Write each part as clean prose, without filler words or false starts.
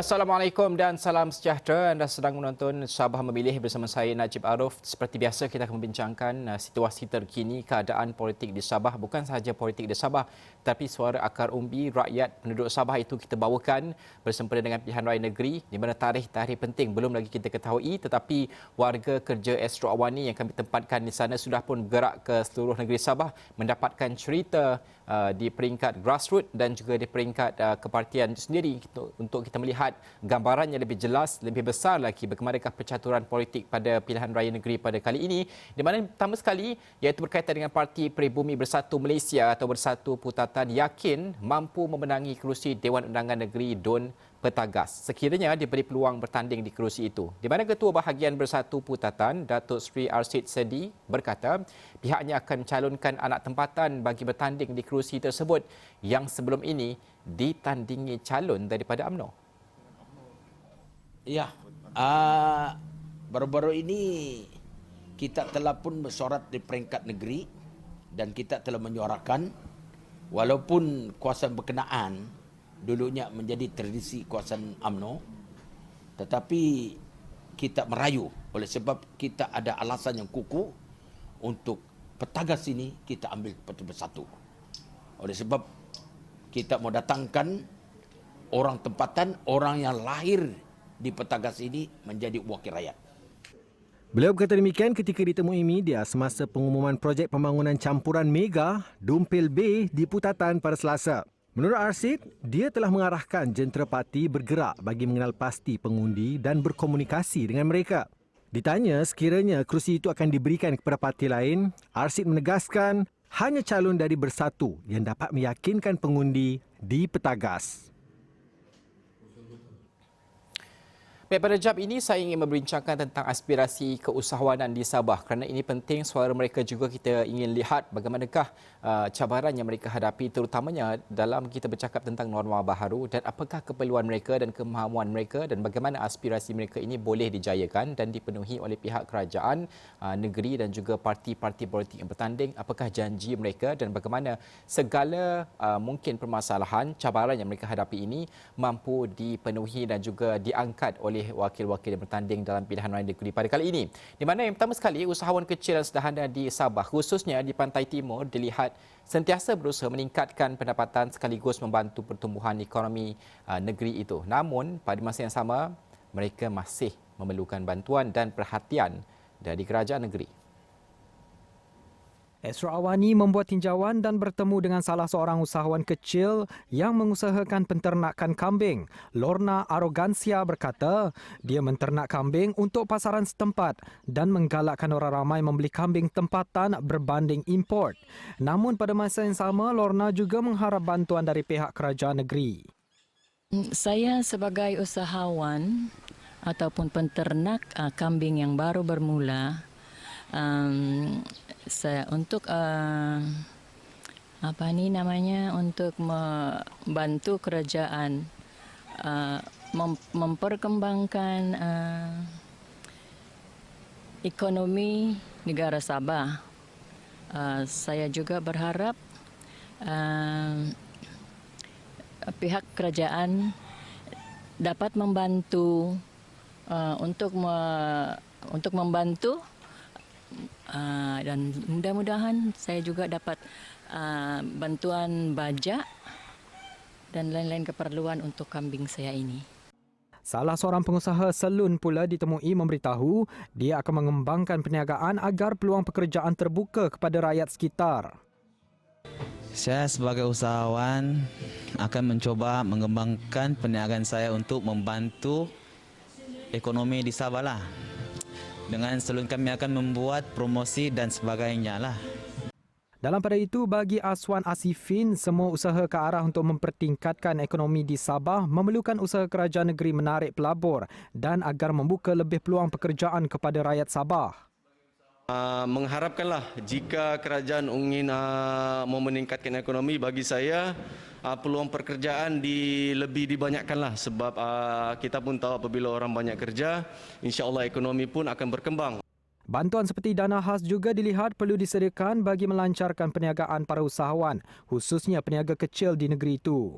Assalamualaikum dan salam sejahtera. Anda sedang menonton Sabah Memilih bersama saya Najib Arif. Seperti biasa kita akan membincangkan situasi terkini keadaan politik di Sabah. Bukan sahaja politik di Sabah, tapi suara akar umbi rakyat penduduk Sabah itu kita bawakan bersempena dengan pilihan raya negeri di mana tarikh-tarikh penting belum lagi kita ketahui, tetapi warga kerja Astro Awani yang kami tempatkan di sana sudah pun bergerak ke seluruh negeri Sabah mendapatkan cerita di peringkat grassroots dan juga di peringkat kepartian itu sendiri untuk kita melihat gambaran yang lebih jelas, lebih besar lagi bagaimanakah percaturan politik pada pilihan raya negeri pada kali ini, di mana pertama sekali iaitu berkaitan dengan Parti Peribumi Bersatu Malaysia atau Bersatu Putatan yakin mampu memenangi kerusi Dewan Undangan Negeri DUN Petagas sekiranya diberi peluang bertanding di kerusi itu. Di mana Ketua Bahagian Bersatu Putatan, Datuk Seri Arsyid Sedi berkata pihaknya akan calonkan anak tempatan bagi bertanding di kerusi tersebut yang sebelum ini ditandingi calon daripada UMNO. Ya, baru-baru ini kita telah pun bersorat di peringkat negeri dan kita telah menyuarakan walaupun kuasaan berkenaan dulunya menjadi tradisi kuasaan UMNO, tetapi kita merayu oleh sebab kita ada alasan yang kukuh untuk Petagas ini kita ambil Parti Bersatu. Oleh sebab kita mau datangkan orang tempatan, orang yang lahir di Petagas ini menjadi wakil rakyat. Beliau berkata demikian ketika ditemui media semasa pengumuman projek pembangunan campuran mega Dumpil Bay di Putatan pada Selasa. Menurut Arsyid, dia telah mengarahkan jentera parti bergerak bagi mengenal pasti pengundi dan berkomunikasi dengan mereka. Ditanya sekiranya kerusi itu akan diberikan kepada parti lain, Arsyid menegaskan hanya calon dari Bersatu yang dapat meyakinkan pengundi di Petagas. Baik, pada jam ini saya ingin membincangkan tentang aspirasi keusahawanan di Sabah kerana ini penting suara mereka juga kita ingin lihat bagaimanakah cabaran yang mereka hadapi terutamanya dalam kita bercakap tentang norma baharu dan apakah keperluan mereka dan kemahuan mereka dan bagaimana aspirasi mereka ini boleh dijayakan dan dipenuhi oleh pihak kerajaan negeri dan juga parti-parti politik yang bertanding, apakah janji mereka dan bagaimana segala mungkin permasalahan cabaran yang mereka hadapi ini mampu dipenuhi dan juga diangkat oleh wakil-wakil yang bertanding dalam pilihan raya negeri pada kali ini. Di mana yang pertama sekali usahawan kecil dan sederhana di Sabah khususnya di Pantai Timur dilihat sentiasa berusaha meningkatkan pendapatan sekaligus membantu pertumbuhan ekonomi negeri itu. Namun pada masa yang sama mereka masih memerlukan bantuan dan perhatian dari kerajaan negeri. Astro Awani membuat tinjauan dan bertemu dengan salah seorang usahawan kecil yang mengusahakan penternakan kambing. Lorna Arogansia berkata, dia menternak kambing untuk pasaran setempat dan menggalakkan orang ramai membeli kambing tempatan berbanding import. Namun pada masa yang sama, Lorna juga mengharap bantuan dari pihak kerajaan negeri. Saya sebagai usahawan ataupun penternak kambing yang baru bermula, saya untuk untuk membantu kerajaan memperkembangkan ekonomi negara Sabah. Saya juga berharap pihak kerajaan dapat membantu untuk membantu. Dan mudah-mudahan saya juga dapat bantuan bajak dan lain-lain keperluan untuk kambing saya ini. Salah seorang pengusaha salun pula ditemui memberitahu dia akan mengembangkan perniagaan agar peluang pekerjaan terbuka kepada rakyat sekitar. Saya sebagai usahawan akan mencoba mengembangkan perniagaan saya untuk membantu ekonomi di Sabah lah. Dengan salon kami akan membuat promosi dan sebagainya lah. Dalam pada itu, bagi Aswan Asifin, semua usaha ke arah untuk mempertingkatkan ekonomi di Sabah memerlukan usaha kerajaan negeri menarik pelabur dan agar membuka lebih peluang pekerjaan kepada rakyat Sabah. Mengharapkanlah jika kerajaan ingin meningkatkan ekonomi, bagi saya peluang pekerjaan lebih dibanyakkanlah sebab kita pun tahu apabila orang banyak kerja, insya-Allah ekonomi pun akan berkembang. Bantuan seperti dana khas juga dilihat perlu disediakan bagi melancarkan perniagaan para usahawan, khususnya peniaga kecil di negeri itu.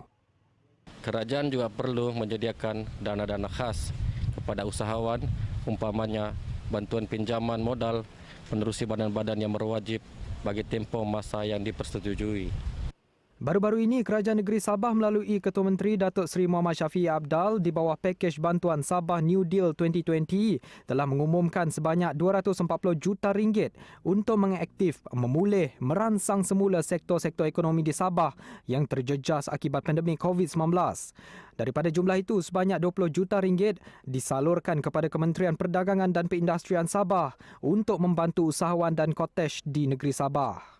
Kerajaan juga perlu menyediakan dana-dana khas kepada usahawan, umpamanya bantuan pinjaman modal, menerusi badan-badan yang berwajib bagi tempoh masa yang dipersetujui. Baru-baru ini, Kerajaan Negeri Sabah melalui Ketua Menteri Datuk Seri Muhammad Syafiee Apdal di bawah pakej bantuan Sabah New Deal 2020 telah mengumumkan sebanyak RM240 juta untuk mengaktif, memulih, merangsang semula sektor-sektor ekonomi di Sabah yang terjejas akibat pandemik COVID-19. Daripada jumlah itu, sebanyak RM20 juta disalurkan kepada Kementerian Perdagangan dan Perindustrian Sabah untuk membantu usahawan dan kotej di negeri Sabah.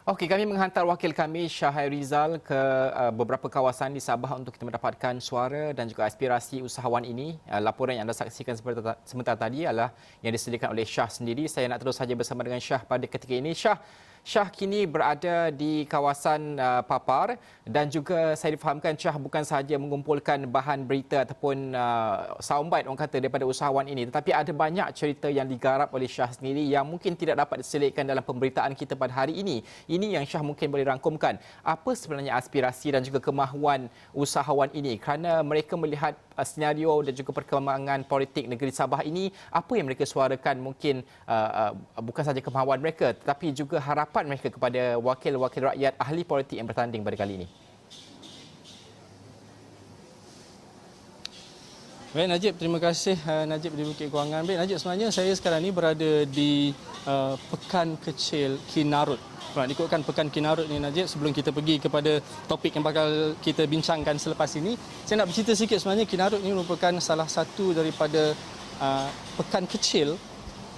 Okey, kami menghantar wakil kami Shah Rizal ke beberapa kawasan di Sabah untuk kita mendapatkan suara dan juga aspirasi usahawan ini. Laporan yang anda saksikan sebentar tadi adalah yang disediakan oleh Shah sendiri. Saya nak terus saja bersama dengan Shah pada ketika ini. Shah kini berada di kawasan Papar dan juga saya difahamkan Shah bukan sahaja mengumpulkan bahan berita ataupun soundbite orang kata daripada usahawan ini, tetapi ada banyak cerita yang digarap oleh Shah sendiri yang mungkin tidak dapat diselitkan dalam pemberitaan kita pada hari ini. Ini yang Shah mungkin boleh rangkumkan. Apa sebenarnya aspirasi dan juga kemahuan usahawan ini kerana mereka melihat senario dan juga perkembangan politik negeri Sabah ini, apa yang mereka suarakan mungkin bukan sahaja kemahuan mereka tetapi juga harapan mereka kepada wakil-wakil rakyat ahli politik yang bertanding pada kali ini. Baik Najib, terima kasih Najib di Bukit Kewangan. Baik Najib, sebenarnya saya sekarang ni berada di Pekan Kecil Kinarut. Ikutkan Pekan Kinarut ni Najib, sebelum kita pergi kepada topik yang bakal kita bincangkan selepas ini, saya nak bercerita sikit. Sebenarnya Kinarut ni merupakan salah satu daripada pekan kecil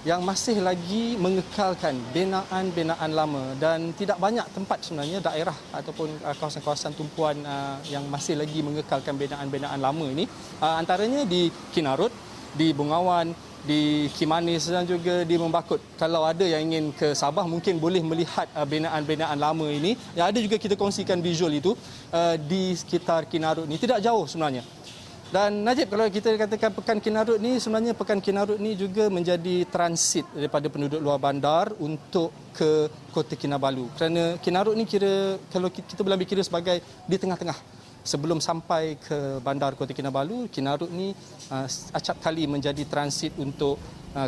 yang masih lagi mengekalkan binaan-binaan lama dan tidak banyak tempat sebenarnya daerah ataupun kawasan-kawasan tumpuan yang masih lagi mengekalkan binaan-binaan lama ini. Antaranya di Kinarut, di Bungawan, di Kimanis dan juga di Membakut. Kalau ada yang ingin ke Sabah mungkin boleh melihat binaan-binaan lama ini. Ada juga kita kongsikan visual itu di sekitar Kinarut ini. Tidak jauh sebenarnya. Dan Najib, kalau kita katakan Pekan Kinarut ni, sebenarnya Pekan Kinarut ni juga menjadi transit daripada penduduk luar bandar untuk ke Kota Kinabalu. Kerana Kinarut ni kalau kita boleh ambil kira sebagai di tengah-tengah. Sebelum sampai ke bandar Kota Kinabalu, Kinarut ni acap kali menjadi transit untuk,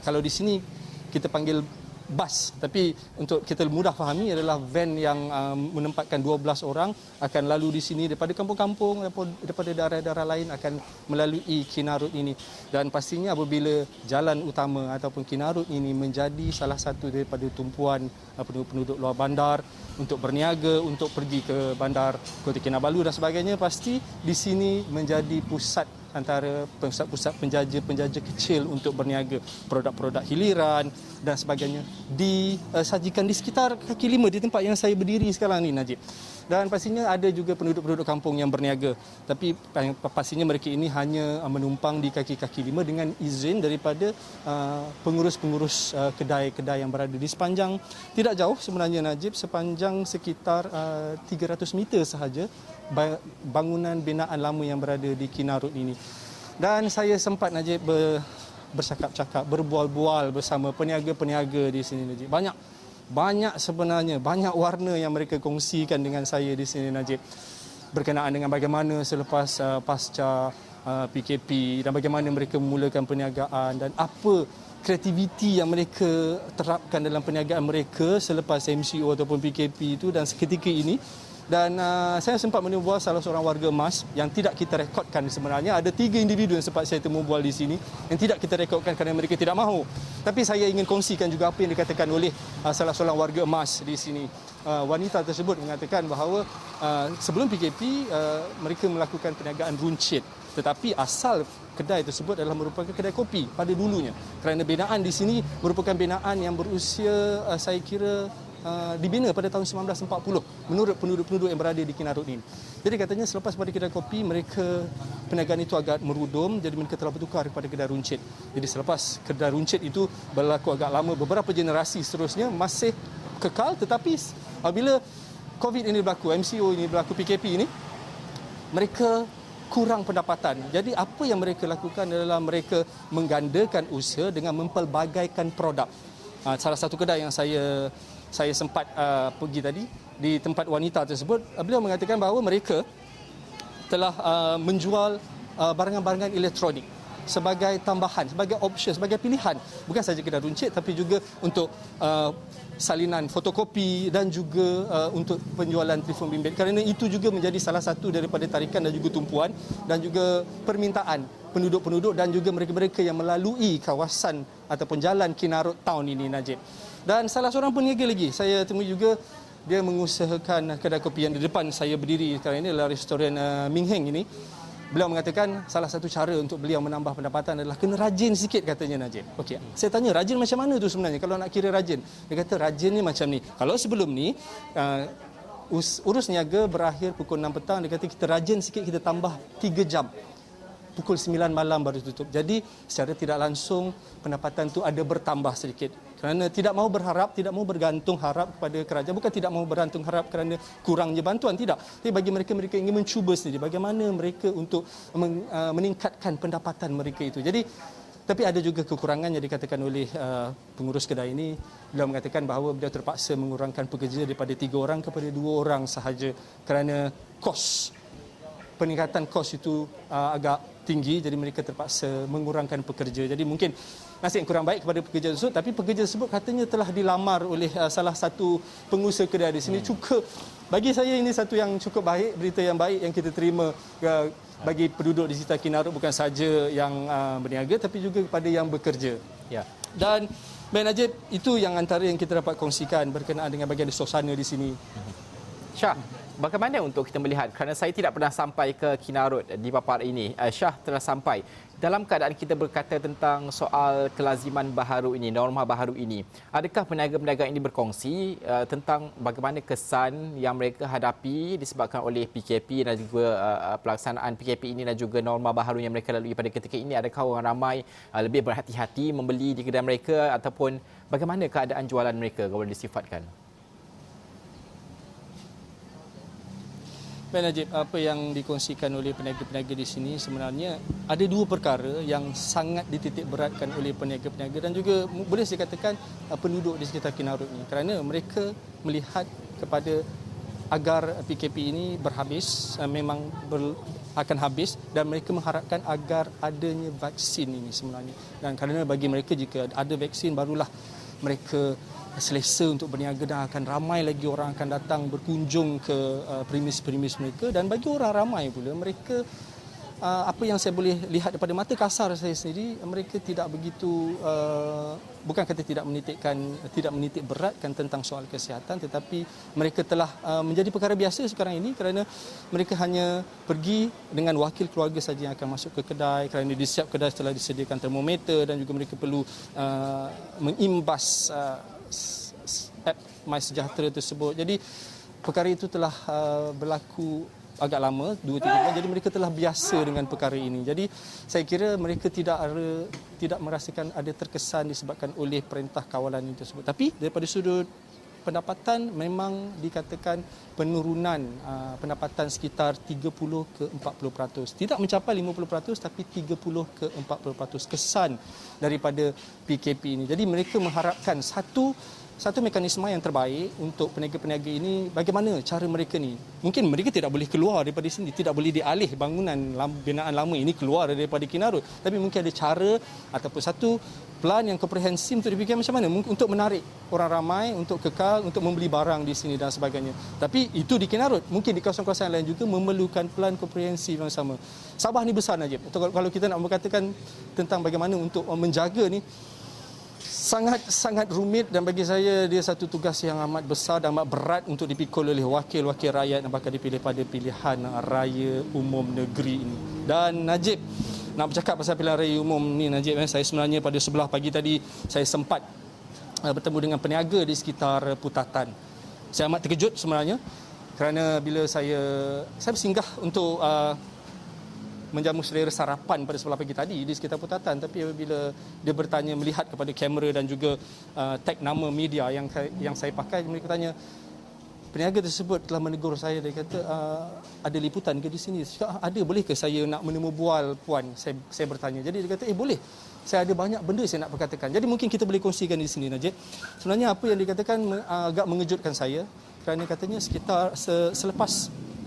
kalau di sini kita panggil bas, tapi untuk kita mudah fahami adalah van yang menempatkan 12 orang akan lalu di sini daripada kampung-kampung, daripada daerah-daerah lain akan melalui Kinarut ini. Dan pastinya apabila jalan utama ataupun Kinarut ini menjadi salah satu daripada tumpuan penduduk luar bandar untuk berniaga, untuk pergi ke bandar Kota Kinabalu dan sebagainya, pasti di sini menjadi pusat antara pusat-pusat penjaja kecil untuk berniaga. Produk-produk hiliran dan sebagainya disajikan di sekitar kaki lima di tempat yang saya berdiri sekarang ni, Najib. Dan pastinya ada juga penduduk-penduduk kampung yang berniaga. Tapi pastinya mereka ini hanya menumpang di kaki-kaki lima dengan izin daripada pengurus-pengurus kedai-kedai yang berada di sepanjang, tidak jauh sebenarnya Najib, sepanjang sekitar 300 meter sahaja bangunan binaan lama yang berada di Kinarut ini. Dan saya sempat Najib bercakap-cakap, berbual-bual bersama peniaga-peniaga di sini Najib. Banyak sebenarnya, banyak warna yang mereka kongsikan dengan saya di sini Najib. Berkenaan dengan bagaimana selepas pasca PKP dan bagaimana mereka memulakan perniagaan dan apa kreativiti yang mereka terapkan dalam perniagaan mereka selepas MCO ataupun PKP itu dan seketika ini. Dan saya sempat menemubual salah seorang warga emas yang tidak kita rekodkan sebenarnya. Ada 3 individu yang sempat saya temubual di sini yang tidak kita rekodkan kerana mereka tidak mahu. Tapi saya ingin kongsikan juga apa yang dikatakan oleh salah seorang warga emas di sini. Wanita tersebut mengatakan bahawa sebelum PKP mereka melakukan perniagaan runcit. Tetapi asal kedai tersebut adalah merupakan kedai kopi pada dulunya. Kerana binaan di sini merupakan binaan yang berusia saya kira dibina pada tahun 1940 menurut penduduk-penduduk yang berada di Kinarut ini. Jadi katanya selepas pada kedai kopi mereka perniagaan itu agak merudum, jadi mereka telah bertukar kepada kedai runcit. Jadi selepas kedai runcit itu berlaku agak lama, beberapa generasi seterusnya masih kekal, tetapi apabila COVID ini berlaku, MCO ini berlaku, PKP ini, mereka kurang pendapatan. Jadi apa yang mereka lakukan adalah mereka menggandakan usaha dengan mempelbagaikan produk. Salah satu kedai yang saya sempat pergi tadi di tempat wanita tersebut, beliau mengatakan bahawa mereka telah menjual barangan-barangan elektronik sebagai tambahan, sebagai option, sebagai pilihan. Bukan saja kedai runcit tapi juga untuk salinan fotokopi dan juga untuk penjualan telefon bimbit. Kerana itu juga menjadi salah satu daripada tarikan dan juga tumpuan dan juga permintaan penduduk-penduduk dan juga mereka-mereka yang melalui kawasan ataupun jalan Kinarut Town ini, Najib. Dan salah seorang peniaga lagi saya temui juga, dia mengusahakan kedai kopi yang di depan saya berdiri sekarang ini adalah restoran Ming Heng ini. Beliau mengatakan salah satu cara untuk beliau menambah pendapatan adalah kena rajin sikit, katanya, Najib. Okey, saya tanya rajin macam mana tu sebenarnya kalau nak kira rajin? Dia kata rajin ni macam ni. Kalau sebelum ni urus niaga berakhir pukul 6 petang, dia kata kita rajin sikit, kita tambah 3 jam. Pukul 9 malam baru tutup. Jadi secara tidak langsung pendapatan tu ada bertambah sedikit. Kerana tidak mahu berharap, tidak mahu bergantung harap kepada kerajaan. Bukan tidak mahu bergantung harap kerana kurangnya bantuan, tidak. Tapi bagi mereka ingin mencuba sendiri bagaimana mereka untuk meningkatkan pendapatan mereka itu. Jadi, tapi ada juga kekurangan yang dikatakan oleh pengurus kedai ini. Beliau mengatakan bahawa beliau terpaksa mengurangkan pekerja daripada 3 orang kepada 2 orang sahaja kerana peningkatan kos itu agak tinggi, jadi mereka terpaksa mengurangkan pekerja. Jadi mungkin nasib yang kurang baik kepada pekerja tersebut, tapi pekerja tersebut katanya telah dilamar oleh salah satu pengusaha kedai di sini. Cukup, bagi saya ini satu yang cukup baik, berita yang baik yang kita terima bagi penduduk di sekitar Kinarut, bukan saja yang berniaga tapi juga kepada yang bekerja. Ya. Dan Ben Najib, itu yang antara yang kita dapat kongsikan berkenaan dengan bagian suasana di sini. Syah, bagaimana untuk kita melihat, kerana saya tidak pernah sampai ke Kinarut di Papar ini. Syah telah sampai. Dalam keadaan kita berkata tentang soal kelaziman baharu ini, norma baharu ini, adakah peniaga-peniaga ini berkongsi tentang bagaimana kesan yang mereka hadapi disebabkan oleh PKP dan juga pelaksanaan PKP ini dan juga norma baharu yang mereka lalui pada ketika ini? Adakah orang ramai lebih berhati-hati membeli di kedai mereka ataupun bagaimana keadaan jualan mereka kalau disifatkan? Baik Najib, apa yang dikongsikan oleh peniaga-peniaga di sini sebenarnya ada 2 perkara yang sangat dititik beratkan oleh peniaga-peniaga dan juga boleh saya katakan penduduk di sekitar Kinarut ini, kerana mereka melihat kepada agar PKP ini berhabis, memang akan habis, dan mereka mengharapkan agar adanya vaksin ini sebenarnya. Dan kerana bagi mereka jika ada vaksin barulah mereka selesa untuk berniaga dan akan ramai lagi orang akan datang berkunjung ke premis-premis mereka. Dan bagi orang ramai pula, mereka apa yang saya boleh lihat daripada mata kasar saya sendiri, mereka tidak begitu bukan kata tidak menitik beratkan tentang soal kesihatan, tetapi mereka telah menjadi perkara biasa sekarang ini kerana mereka hanya pergi dengan wakil keluarga saja yang akan masuk ke kedai, kerana di setiap kedai telah disediakan termometer dan juga mereka perlu mengimbas app MySejahtera tersebut. Jadi perkara itu telah berlaku agak lama, 2-3 bulan, jadi mereka telah biasa dengan perkara ini. Jadi saya kira mereka tidak merasakan ada terkesan disebabkan oleh perintah kawalan ini tersebut. Tapi daripada sudut pendapatan memang dikatakan penurunan pendapatan sekitar 30 ke 40%. Tidak mencapai 50% tapi 30 ke 40% kesan daripada PKP ini. Jadi mereka mengharapkan satu mekanisme yang terbaik untuk peniaga-peniaga ini. Bagaimana cara mereka ni? Mungkin mereka tidak boleh keluar daripada sini, tidak boleh dialih bangunan binaan lama ini keluar daripada Kinarut. Tapi mungkin ada cara ataupun satu plan yang komprehensif untuk dipikirkan macam mana untuk menarik orang ramai untuk kekal, untuk membeli barang di sini dan sebagainya. Tapi itu di Kinarut. Mungkin di kawasan-kawasan lain juga memerlukan plan komprehensif yang sama. Sabah ni besar, Najib. Kalau kita nak berkatakan tentang bagaimana untuk menjaga ni, sangat rumit, dan bagi saya dia satu tugas yang amat besar dan amat berat untuk dipikul oleh wakil-wakil rakyat yang bakal dipilih pada pilihan raya umum negeri ini. Dan Najib, nak bercakap pasal pilihan raya umum ni, Najib, saya sebenarnya pada sebelah pagi tadi saya sempat bertemu dengan peniaga di sekitar Putatan. Saya amat terkejut sebenarnya kerana bila saya bersinggah untuk menjamu selera sarapan pada sebelah pagi tadi di sekitar Putatan, tapi apabila dia bertanya melihat kepada kamera dan juga tag nama media yang saya pakai, mereka tanya, peniaga tersebut telah menegur saya. Dia kata, ada liputan ke di sini? Saya cakap, ada, boleh ke saya nak menemu bual puan? Saya bertanya. Jadi dia kata, boleh. Saya ada banyak benda saya nak perkatakan. Jadi mungkin kita boleh kongsikan di sini, Najib. Sebenarnya apa yang dikatakan agak mengejutkan saya. kerana katanya sekitar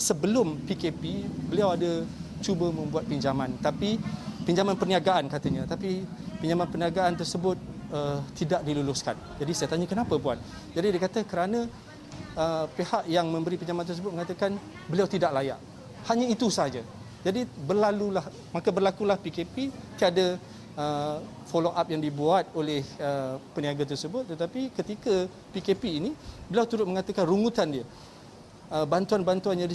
sebelum PKP beliau ada cuba membuat pinjaman, tapi pinjaman perniagaan katanya, tapi pinjaman perniagaan tersebut tidak diluluskan. Jadi saya tanya kenapa puan? Jadi dia kata kerana pihak yang memberi pinjaman tersebut mengatakan beliau tidak layak. Hanya itu saja. Jadi berlakulah PKP, tiada follow up yang dibuat oleh peniaga tersebut, tetapi ketika PKP ini beliau turut mengatakan rungutan dia, bantuan-bantuan yang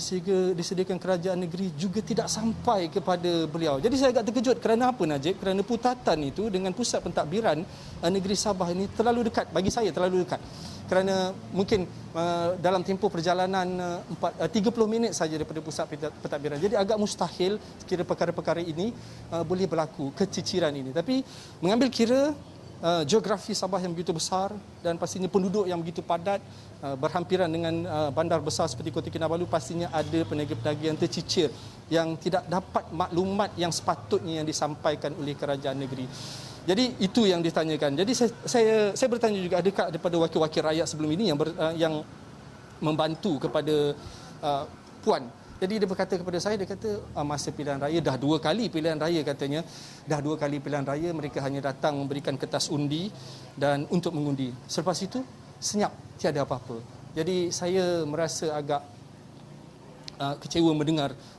disediakan kerajaan negeri juga tidak sampai kepada beliau. Jadi saya agak terkejut kerana apa Najib? Kerana Putatan itu dengan pusat pentadbiran negeri Sabah ini terlalu dekat, bagi saya terlalu dekat. Kerana mungkin dalam tempoh perjalanan 30 minit saja daripada pusat pentadbiran. Jadi agak mustahil kira perkara-perkara ini boleh berlaku, keciciran ini. Tapi mengambil kira geografi Sabah yang begitu besar dan pastinya penduduk yang begitu padat, berhampiran dengan bandar besar seperti Kota Kinabalu, pastinya ada peniaga-peniaga yang tercicir yang tidak dapat maklumat yang sepatutnya yang disampaikan oleh kerajaan negeri. Jadi itu yang ditanyakan. Jadi saya bertanya juga, adakah daripada wakil-wakil rakyat sebelum ini yang membantu kepada puan? Jadi dia berkata kepada saya, dia kata masa pilihan raya dah 2 kali pilihan raya katanya. Dah 2 kali pilihan raya mereka hanya datang memberikan kertas undi dan untuk mengundi. Selepas itu senyap, tiada apa-apa. Jadi saya merasa agak kecewa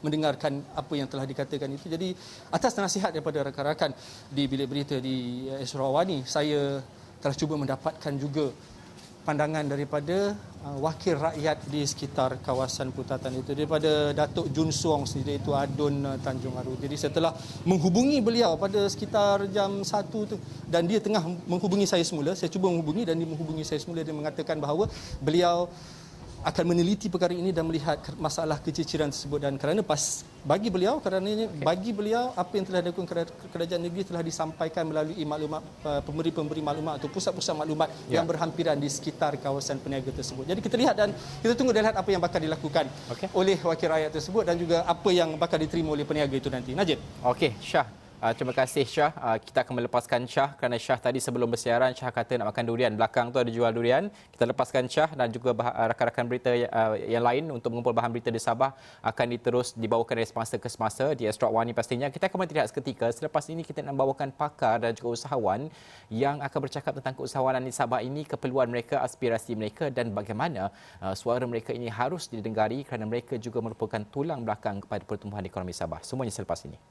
mendengarkan apa yang telah dikatakan itu. Jadi atas nasihat daripada rakan-rakan di bilik berita di Sarawak, saya telah cuba mendapatkan juga pandangan daripada wakil rakyat di sekitar kawasan Putatan itu, daripada Datuk Jun Suong sendiri, itu Adun Tanjung Aru. Jadi saya telah menghubungi beliau pada sekitar jam 1 tu, dan dia tengah menghubungi saya semula. Saya cuba menghubungi dan dia menghubungi saya semula. Dia mengatakan bahawa beliau akan meneliti perkara ini dan melihat masalah keciciran tersebut, dan kerana bagi beliau apa yang telah dilakukan kerajaan negeri telah disampaikan melalui maklumat pemberi-pemberi maklumat atau pusat-pusat maklumat yang berhampiran di sekitar kawasan peniaga tersebut. Jadi kita lihat dan kita tunggu dan lihat apa yang bakal dilakukan oleh wakil rakyat tersebut dan juga apa yang bakal diterima oleh peniaga itu nanti. Najib. Okey, Syah. Terima kasih Syah. Kita akan melepaskan Syah kerana Syah tadi sebelum bersiaran Syah kata nak makan durian. Belakang tu ada jual durian. Kita lepaskan Syah dan juga rakan-rakan berita yang lain untuk mengumpul bahan berita di Sabah akan diterus dibawakan dari semasa ke semasa di Astro Wani pastinya. Kita akan berhenti seketika. Selepas ini kita nak membawakan pakar dan juga usahawan yang akan bercakap tentang keusahawanan di Sabah ini, keperluan mereka, aspirasi mereka dan bagaimana suara mereka ini harus didengari kerana mereka juga merupakan tulang belakang kepada pertumbuhan ekonomi Sabah. Semuanya selepas ini.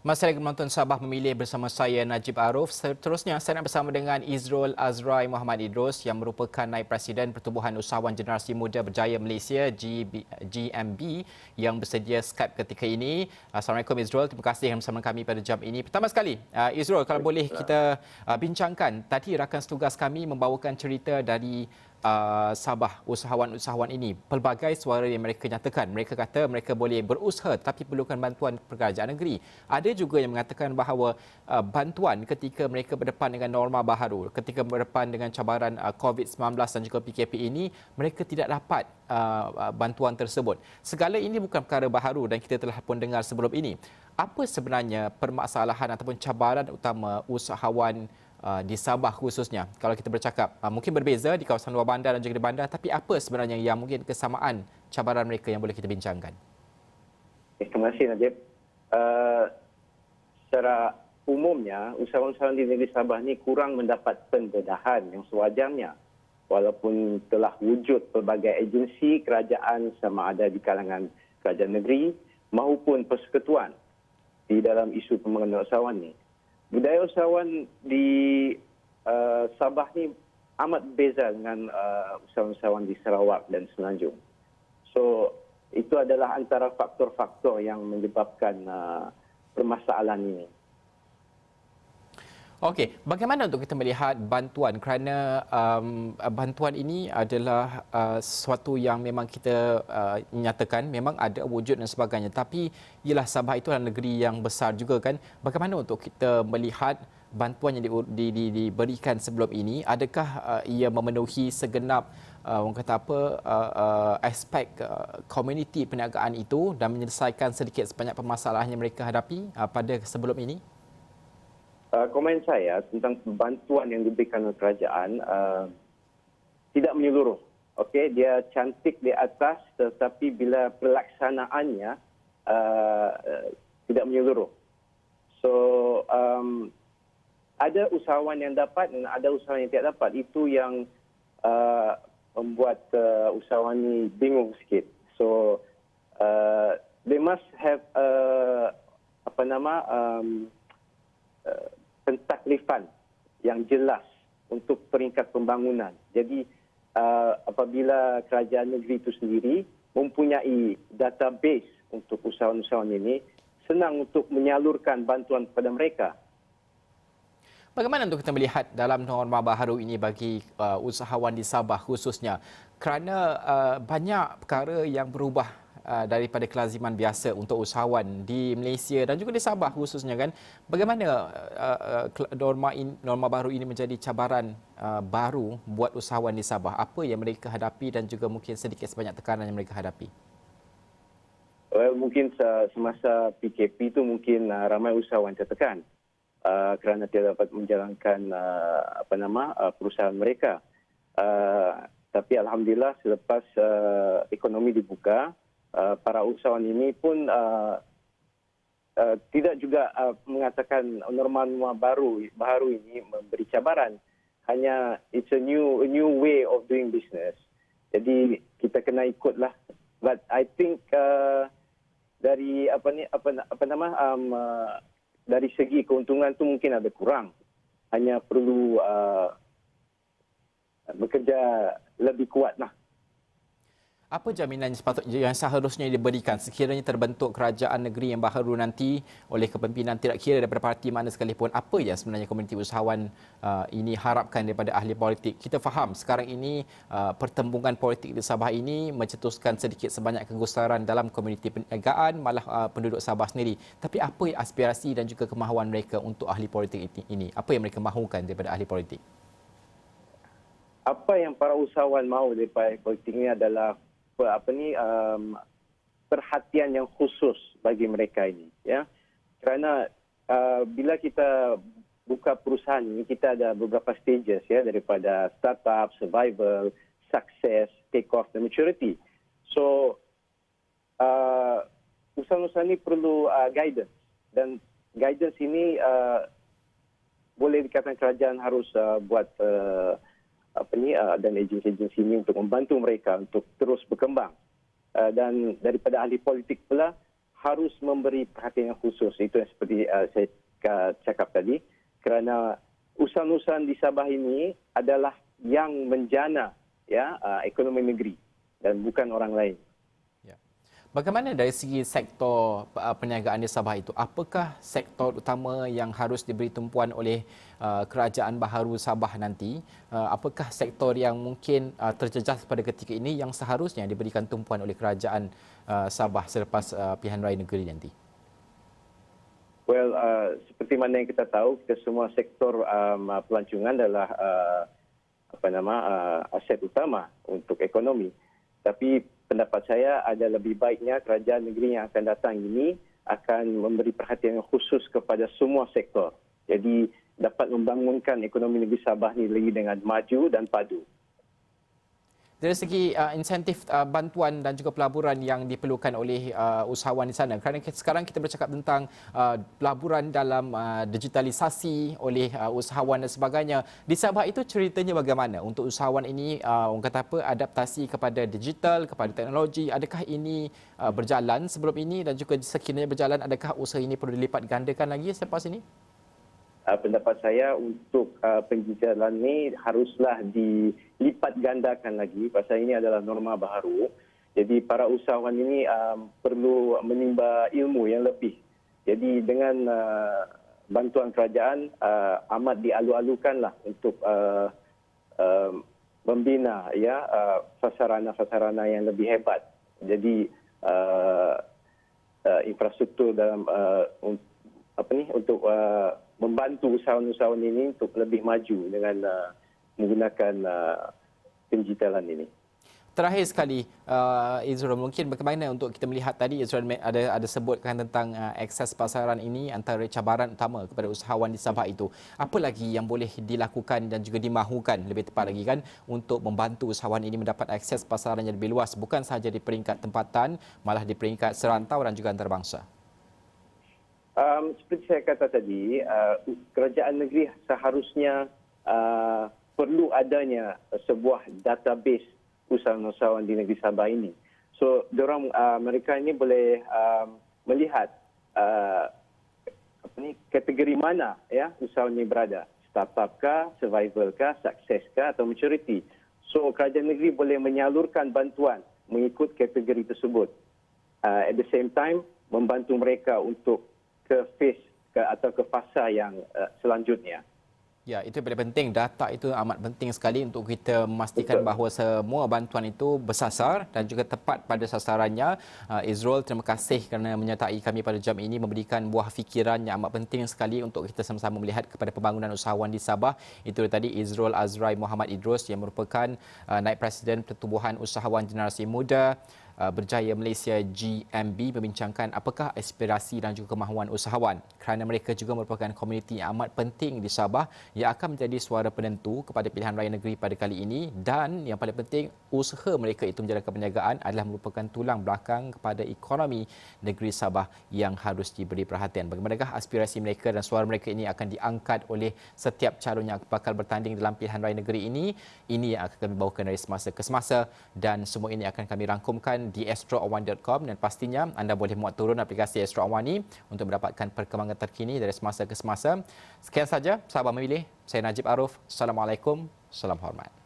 Masih lagi menonton Sabah Memilih bersama saya Najib Arif. Seterusnya saya nak bersama dengan Izrul Azrai Muhammad Idrus yang merupakan Naib Presiden Pertubuhan Usahawan Generasi Muda Berjaya Malaysia GMB yang bersedia Skype ketika ini. Assalamualaikum Izrul, terima kasih bersama kami pada jam ini. Pertama sekali, Izrul, kalau boleh kita bincangkan, tadi rakan setugas kami membawakan cerita dari Sabah, usahawan-usahawan ini, pelbagai suara yang mereka nyatakan. Mereka kata mereka boleh berusaha tetapi perlukan bantuan kerajaan negeri. Ada juga yang mengatakan bahawa bantuan ketika mereka berdepan dengan norma baharu, ketika berdepan dengan cabaran COVID-19 dan juga PKP ini, mereka tidak dapat bantuan tersebut. Segala ini bukan perkara baharu dan kita telah pun dengar sebelum ini. Apa sebenarnya permasalahan ataupun cabaran utama usahawan di Sabah khususnya? Kalau kita bercakap, mungkin berbeza di kawasan luar bandar dan juga di bandar, tapi apa sebenarnya yang mungkin kesamaan cabaran mereka yang boleh kita bincangkan? Terima kasih Najib. Secara umumnya, usahawan-usahawan di negeri Sabah ini kurang mendapat pendedahan yang sewajarnya. Walaupun telah wujud pelbagai agensi kerajaan sama ada di kalangan kerajaan negeri maupun persekutuan di dalam isu pembangunan usahawan ini. Budaya usahawan di Sabah ni amat berbeza dengan usahawan-usahawan di Sarawak dan Semenanjung. So, itu adalah antara faktor-faktor yang menyebabkan permasalahan ini. Okey, bagaimana untuk kita melihat bantuan kerana bantuan ini adalah sesuatu yang memang kita nyatakan memang ada wujud dan sebagainya, tapi ialah Sabah itu adalah negeri yang besar juga kan. Bagaimana untuk kita melihat bantuan yang diberikan sebelum ini, adakah ia memenuhi segenap orang kata apa aspek komuniti perniagaan itu dan menyelesaikan sedikit sebanyak permasalahan yang mereka hadapi pada sebelum ini? Komen saya tentang bantuan yang diberikan oleh kerajaan tidak menyeluruh. Okey, dia cantik di atas tetapi bila pelaksanaannya tidak menyeluruh. So ada usahawan yang dapat dan ada usahawan yang tidak dapat. Itu yang membuat usahawan ini bingung sikit. So they must have pentaklifan yang jelas untuk peringkat pembangunan. Jadi apabila kerajaan negeri itu sendiri mempunyai database untuk usahawan-usahawan ini, senang untuk menyalurkan bantuan kepada mereka. Bagaimana untuk kita melihat dalam norma baharu ini bagi usahawan di Sabah khususnya? Kerana banyak perkara yang berubah daripada kelaziman biasa untuk usahawan di Malaysia dan juga di Sabah khususnya kan. Bagaimana norma baru ini menjadi cabaran baru buat usahawan di Sabah? Apa yang mereka hadapi dan juga mungkin sedikit sebanyak tekanan yang mereka hadapi? Mungkin semasa PKP itu mungkin ramai usahawan tertekan kerana tidak dapat menjalankan perusahaan mereka. Tapi alhamdulillah selepas ekonomi dibuka, para usahawan ini pun tidak juga mengatakan norma-norma baru ini memberi cabaran. Hanya it's a new way of doing business. Jadi kita kena ikutlah. But I think dari dari segi keuntungan tu mungkin ada kurang. Hanya perlu bekerja lebih kuatlah. Apa jaminan yang seharusnya diberikan sekiranya terbentuk kerajaan negeri yang baharu nanti oleh kepimpinan tidak kira daripada parti mana sekalipun? Apa yang sebenarnya komuniti usahawan ini harapkan daripada ahli politik? Kita faham sekarang ini pertembungan politik di Sabah ini mencetuskan sedikit sebanyak kegusaran dalam komuniti perniagaan, malah penduduk Sabah sendiri. Tapi apa aspirasi dan juga kemahuan mereka untuk ahli politik ini? Apa yang mereka mahukan daripada ahli politik? Apa yang para usahawan mahu daripada politik ini adalah perhatian yang khusus bagi mereka ini, ya. Kerana bila kita buka perusahaan ini, kita ada beberapa stages, ya, daripada startup, survival, success, take off dan maturity. So usaha-usaha ini perlu guidance, dan guidance ini boleh dikatakan kerajaan harus buat dan agensi-agensi ini untuk membantu mereka untuk terus berkembang. Dan daripada ahli politik pula harus memberi perhatian yang khusus. Itu yang seperti saya cakap tadi. Kerana usaha-usaha di Sabah ini adalah yang menjana, ya, ekonomi negeri dan bukan orang lain. Bagaimana dari segi sektor perniagaan di Sabah itu? Apakah sektor utama yang harus diberi tumpuan oleh kerajaan baharu Sabah nanti? Apakah sektor yang mungkin terjejas pada ketika ini yang seharusnya diberikan tumpuan oleh kerajaan Sabah selepas pilihan raya negeri nanti? Well, seperti mana yang kita tahu, kita semua sektor pelancongan adalah aset utama untuk ekonomi. Tapi pendapat saya ada lebih baiknya kerajaan negeri yang akan datang ini akan memberi perhatian yang khusus kepada semua sektor. Jadi dapat membangunkan ekonomi negeri Sabah ini lagi dengan maju dan padu. Dari segi insentif bantuan dan juga pelaburan yang diperlukan oleh usahawan di sana. Kerana sekarang kita bercakap tentang pelaburan dalam digitalisasi oleh usahawan dan sebagainya. Di Sabah itu ceritanya bagaimana untuk usahawan ini, orang kata apa, adaptasi kepada digital, kepada teknologi. Adakah ini berjalan sebelum ini dan juga sekiranya berjalan, adakah usaha ini perlu dilipat gandakan lagi selepas ini? Pendapat saya untuk penjelasan ini haruslah dilipat gandakan lagi pasal ini adalah norma baharu. Jadi para usahawan ini perlu menimba ilmu yang lebih. Jadi dengan bantuan kerajaan amat dialu-alukanlah untuk membina, ya, sarana-sarana yang lebih hebat. Jadi infrastruktur dalam untuk membantu usahawan-usahawan ini untuk lebih maju dengan menggunakan penjitalan ini. Terakhir sekali, Izrul, mungkin bagaimana untuk kita melihat tadi Izrul ada sebutkan tentang akses pasaran ini antara cabaran utama kepada usahawan di Sabah itu. Apa lagi yang boleh dilakukan dan juga dimahukan lebih tepat lagi kan untuk membantu usahawan ini mendapat akses pasaran yang lebih luas, bukan sahaja di peringkat tempatan, malah di peringkat serantau dan juga antarabangsa? Seperti saya kata tadi, kerajaan negeri seharusnya perlu adanya sebuah database usahawan-usahawan di negeri Sabah ini. So, mereka ini boleh melihat kategori mana ya usahawan ini berada. Startup kah, survival kah, success kah atau maturity. So, kerajaan negeri boleh menyalurkan bantuan mengikut kategori tersebut. At the same time, membantu mereka untuk ke phase atau ke fasa yang selanjutnya. Ya, itu paling penting. Data itu amat penting sekali untuk kita memastikan bahawa semua bantuan itu bersasar dan juga tepat pada sasarannya. Izrul, terima kasih kerana menyertai kami pada jam ini, memberikan buah fikiran yang amat penting sekali untuk kita sama-sama melihat kepada pembangunan usahawan di Sabah. Itu tadi Izrul Azrai Muhammad Idrus yang merupakan Naib Presiden Pertubuhan Usahawan Generasi Muda Berjaya Malaysia GMB, membincangkan apakah aspirasi dan juga kemahuan usahawan, kerana mereka juga merupakan komuniti yang amat penting di Sabah yang akan menjadi suara penentu kepada pilihan raya negeri pada kali ini, dan yang paling penting usaha mereka itu menjalankan perniagaan adalah merupakan tulang belakang kepada ekonomi negeri Sabah yang harus diberi perhatian. Bagaimanakah aspirasi mereka dan suara mereka ini akan diangkat oleh setiap calon yang bakal bertanding dalam pilihan raya negeri ini yang akan kami bawakan dari semasa ke semasa, dan semua ini akan kami rangkumkan di astroawan.com, dan pastinya anda boleh muat turun aplikasi Astro Awan ini untuk mendapatkan perkembangan terkini dari semasa ke semasa. Sekian saja Sabah Memilih. Saya Najib Arif. Assalamualaikum. Salam hormat.